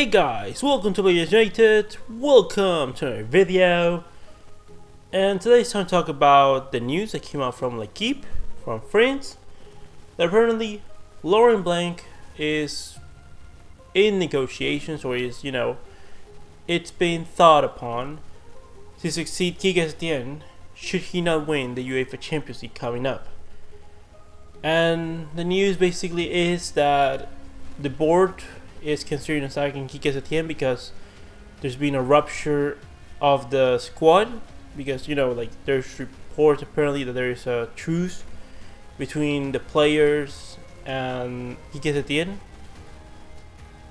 Hey guys, welcome to Players United, welcome to another video. And today it's time to talk about the news that came out from L'Equipe, from France, that apparently Laurent Blanc is in negotiations, or is, it's been thought upon to succeed Quique Setien should he not win the UEFA Champions League coming up. And the news basically is that the board is considering attacking Quique Setien because there's been a rupture of the squad, because there's reports apparently that there is a truce between the players and Quique Setien,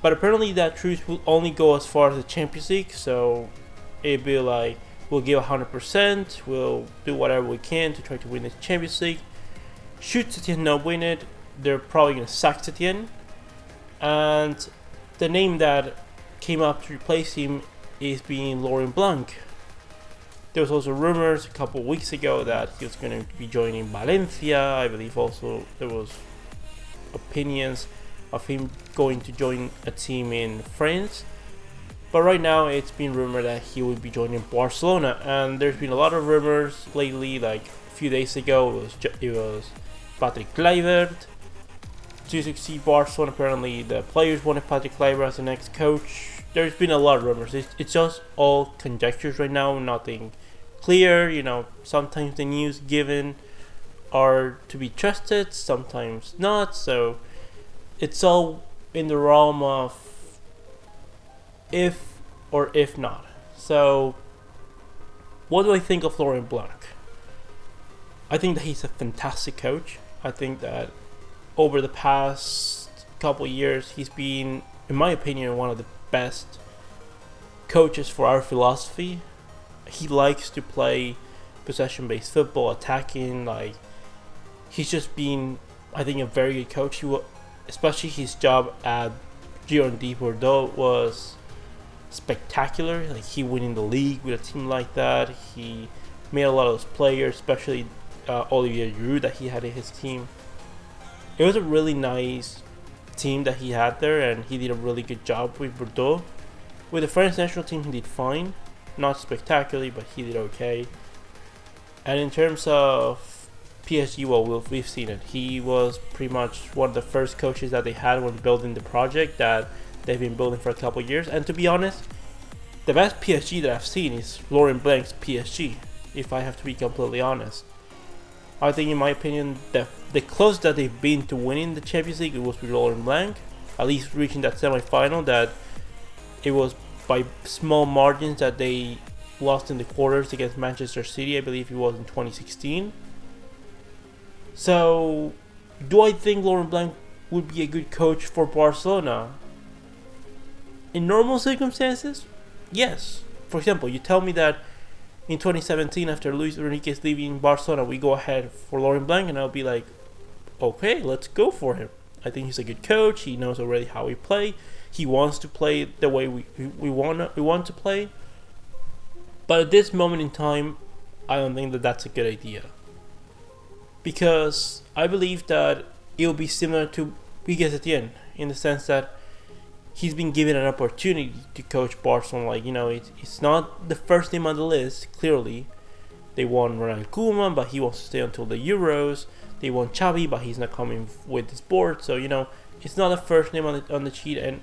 but apparently that truce will only go as far as the Champions League. So it'd be like, we'll give 100%, we'll do whatever we can to try to win the Champions League. Should Setien not win it, they're probably going to sack Setien. And the name that came up to replace him is being Laurent Blanc. There was also rumors a couple of weeks ago that he was going to be joining Valencia. I believe also there was opinions of him going to join a team in France. But right now it's been rumored that he will be joining Barcelona. And there's been a lot of rumors lately. Like a few days ago it was Patrick Kluivert to succeed Barcelona. Apparently the players wanted Patrick Kluivert as the next coach. There's been a lot of rumors. It's just all conjectures right now, nothing clear. Sometimes the news given are to be trusted, sometimes not. So it's all in the realm of if or if not. So what do I think of Laurent Blanc? I think that he's a fantastic coach. I think that over the past couple of years, he's been, in my opinion, one of the best coaches for our philosophy. He likes to play possession-based football, attacking. He's just been, I think, a very good coach. Especially his job at Girondins Bordeaux was spectacular. He winning the league with a team like that. He made a lot of those players, especially Olivier Giroud, that he had in his team. It was a really nice team that he had there, and he did a really good job with Bordeaux. With the French national team, he did fine. Not spectacularly, but he did okay. And in terms of PSG, well, we've seen it. He was pretty much one of the first coaches that they had when building the project that they've been building for a couple of years. And to be honest, the best PSG that I've seen is Laurent Blanc's PSG, if I have to be completely honest. I think, in my opinion, the closest that they've been to winning the Champions League, it was with Laurent Blanc, at least reaching that semi-final. That it was by small margins that they lost in the quarters against Manchester City. I believe it was in 2016. So, do I think Laurent Blanc would be a good coach for Barcelona? In normal circumstances, yes. For example, you tell me that in 2017, after Luis Enrique's leaving Barcelona, we go ahead for Laurent Blanc, and I'll be like, okay, let's go for him. I think he's a good coach. He knows already how we play. He wants to play the way we want to play. But at this moment in time, I don't think that that's a good idea, because I believe that it will be similar to Quique Setien in the sense that he's been given an opportunity to coach Barcelona. It's not the first name on the list. Clearly, they won Ronald Koeman, but he wants to stay until the Euros. They won Xavi, but he's not coming with this board. So it's not the first name on the sheet, and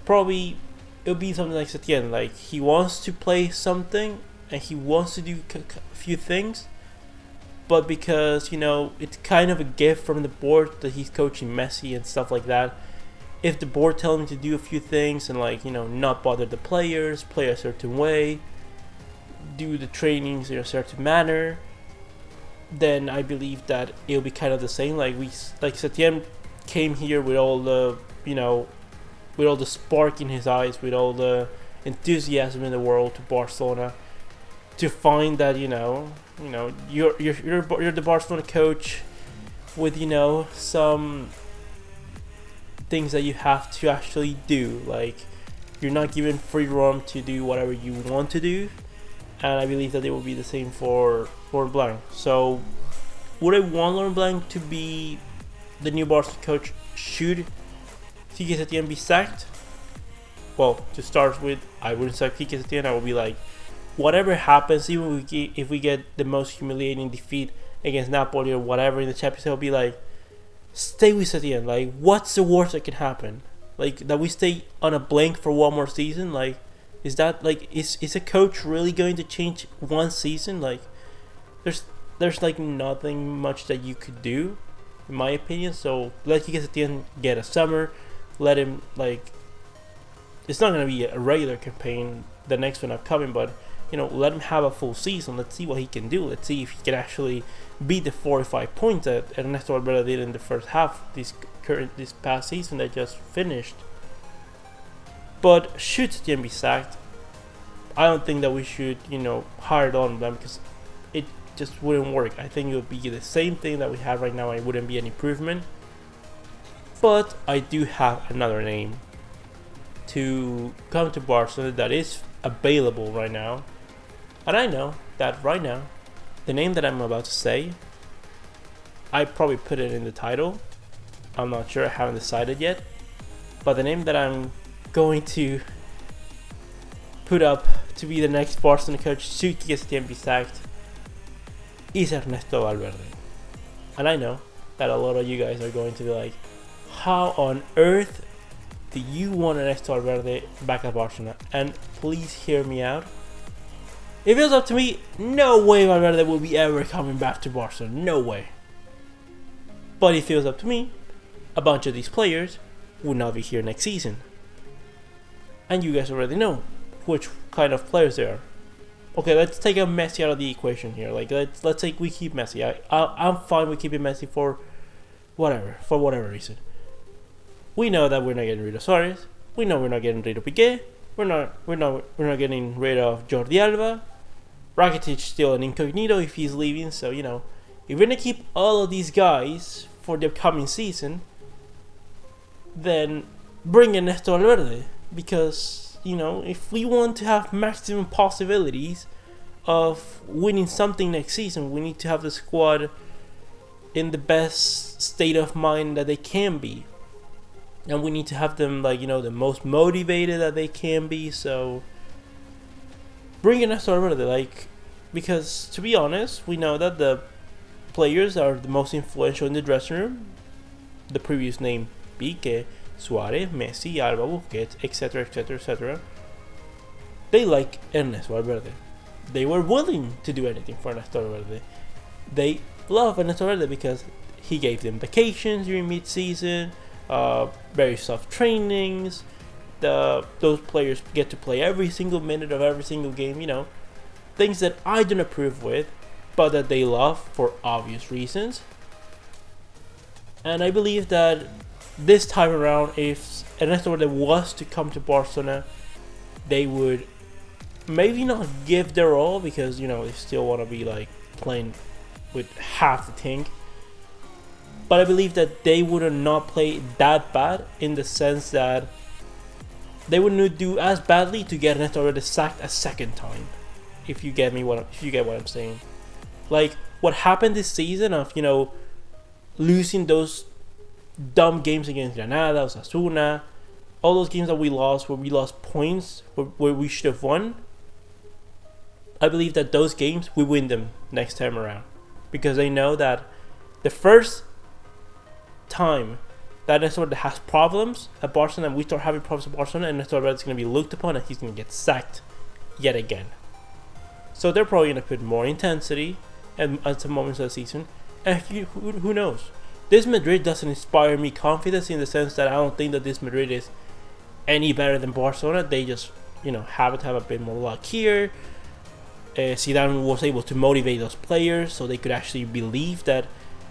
probably it'll be something like Setien. He wants to play something and he wants to do a few things, but because it's kind of a gift from the board that he's coaching Messi and stuff like that. If the board tells him to do a few things and not bother the players, play a certain way, do the trainings in a certain manner, then I believe that it'll be kind of the same. Setien came here with all the with all the spark in his eyes, with all the enthusiasm in the world to Barcelona, to find that you're the Barcelona coach with some things that you have to actually do. You're not given free roam to do whatever you want to do, and I believe that it will be the same for Laurent Blanc. So would I want Laurent Blanc to be the new Barcelona coach should Quique Setien be sacked? well, to start with, I wouldn't say Quique Setien. I would be like, whatever happens, even if we get the most humiliating defeat against Napoli or whatever in the Champions League, I'll be like, stay with Setien. Like, what's the worst that can happen? Like, that we stay on a blank for one more season? Like, is that, like, is a coach really going to change one season? Like, there's like nothing much that you could do, in my opinion. So let Quique Setien get a summer. Let him, like, it's not gonna be a regular campaign, the next one upcoming, but you know, let him have a full season. Let's see what he can do. Let's see if he can actually beat the 45 points that Ernesto Valverde did in the first half this past season that just finished. But should Setien be sacked, I don't think that we should, you know, hire on them, because it just wouldn't work. I think it would be the same thing that we have right now, and it wouldn't be an improvement. But I do have another name to come to Barcelona that is available right now. And I know that right now, the name that I'm about to say, I probably put it in the title. I'm not sure, I haven't decided yet. But the name that I'm going to put up to be the next Barcelona coach should Quique Setien be sacked is Ernesto Valverde. And I know that a lot of you guys are going to be like, how on earth do you want Ernesto Valverde back at Barcelona? And please hear me out. If it was up to me, no way Valverde will be ever coming back to Barcelona. No way. But if it was up to me, a bunch of these players would not be here next season. And you guys already know which kind of players they are. Okay, let's take a Messi out of the equation here. Like, let's say we keep Messi. I'm fine with keeping Messi for whatever reason. We know that we're not getting rid of Suarez. We know we're not getting rid of Piqué. We're not getting rid of Jordi Alba. Rakitic still an incognito if he's leaving. So, you know, if we're gonna keep all of these guys for the upcoming season, then bring in Ernesto Valverde, because, you know, if we want to have maximum possibilities of winning something next season, we need to have the squad in the best state of mind that they can be. And we need to have them, like, you know, the most motivated that they can be. So bring in Ernesto Valverde, like, because to be honest, we know that the players are the most influential in the dressing room. The previous name, Piqué, Suarez, Messi, Alba, Busquets, etc., etc., etc. They like Ernesto Valverde. They were willing to do anything for Ernesto Valverde. They love Ernesto Valverde because he gave them vacations during mid-season, very soft trainings. Those players get to play every single minute of every single game. You know, things that I don't approve with, but that they love for obvious reasons. And I believe that this time around, if Ernesto Valverde was to come to Barcelona, they would maybe not give their all, because, you know, they still want to be like playing with half the tank. But I believe that they would not play that bad, in the sense that they wouldn't do as badly to get Ernesto Valverde sacked a second time. If you get what I'm saying. Like what happened this season of, you know, losing those dumb games against Granada, Osasuna, all those games that we lost, where we lost points, where we should have won. I believe that those games, we win them next time around, because they know that the first time that Ernesto Valverde has problems at Barcelona, and we start having problems at Barcelona, and Ernesto Valverde is going to be looked upon, and he's going to get sacked yet again. So they're probably going to put more intensity at some moments of the season. And who knows? This Madrid doesn't inspire me confidence, in the sense that I don't think that this Madrid is any better than Barcelona. They just, you know, have to have a bit more luck here. Zidane was able to motivate those players so they could actually believe that,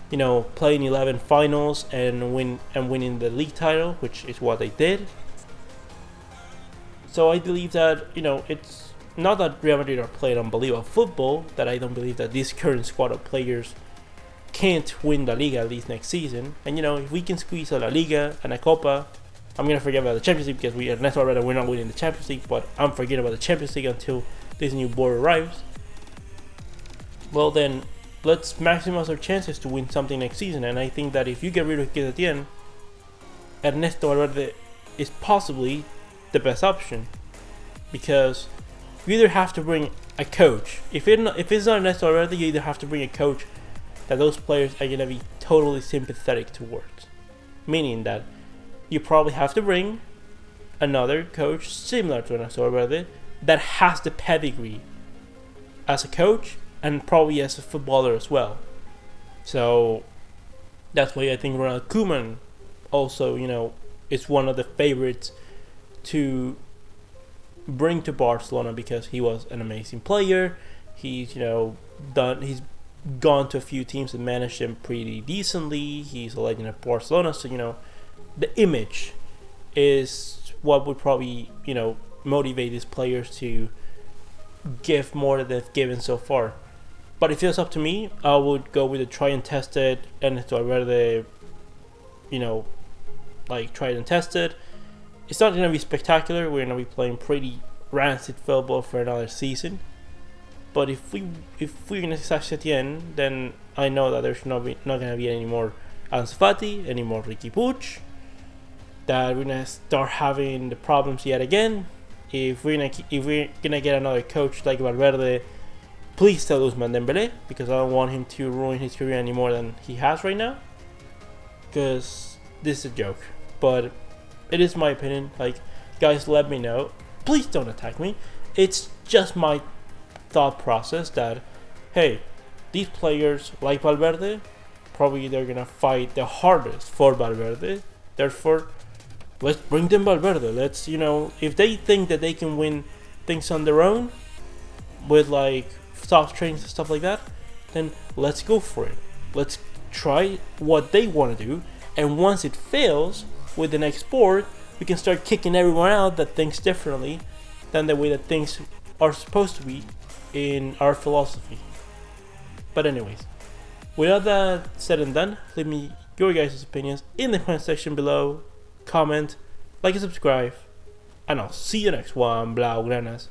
you know, playing 11 finals and winning the league title, which is what they did. So I believe that, you know, it's not that Real Madrid are playing unbelievable football, that I don't believe that this current squad of players can't win La Liga at least next season. And, you know, if we can squeeze a La Liga and a Copa, I'm going to forget about the Champions League, because Ernesto Valverde, we're not winning the Champions League, but I'm forgetting about the Champions League until this new board arrives. Well, then let's maximize our chances to win something next season. And I think that if you get rid of Quique Setien, Ernesto Valverde is possibly the best option, because you either have to bring a coach. If it's not Ernesto Valverde, you either have to bring a coach that those players are gonna be totally sympathetic towards, meaning that you probably have to bring another coach similar to Ernesto Valverde that has the pedigree as a coach and probably as a footballer as well. So that's why I think Ronald Koeman also, is one of the favorites to bring to Barcelona, because he was an amazing player. He's he's gone to a few teams and managed them pretty decently. He's a legend of Barcelona, so the image is what would probably motivate these players to give more than they've given so far. But if it's up to me, I would go with the tried and tested Ernesto Valverde. Tried and tested. It's not going to be spectacular. We're going to be playing pretty rancid football for another season. But if we're going to succeed at the end, then I know that there's not going to be any more Ansu Fati, any more Riqui Puig. That we're going to start having the problems yet again. If we're gonna get another coach like Valverde, please tell Ousmane Dembélé, because I don't want him to ruin his career any more than he has right now. Because this is a joke, but it is my opinion. Guys, let me know. Please don't attack me. It's just my thought process that, hey, these players like Valverde, probably they're gonna fight the hardest for Valverde. Therefore, let's bring them Valverde. Let's, if they think that they can win things on their own with soft trains and stuff like that, then let's go for it. Let's try what they want to do, and once it fails with the next board, we can start kicking everyone out that thinks differently than the way that things are supposed to be in our philosophy. But anyways, with all that said and done, leave me your guys' opinions in the comment section below. Comment, like and subscribe, and I'll see you next one, Blaugranas.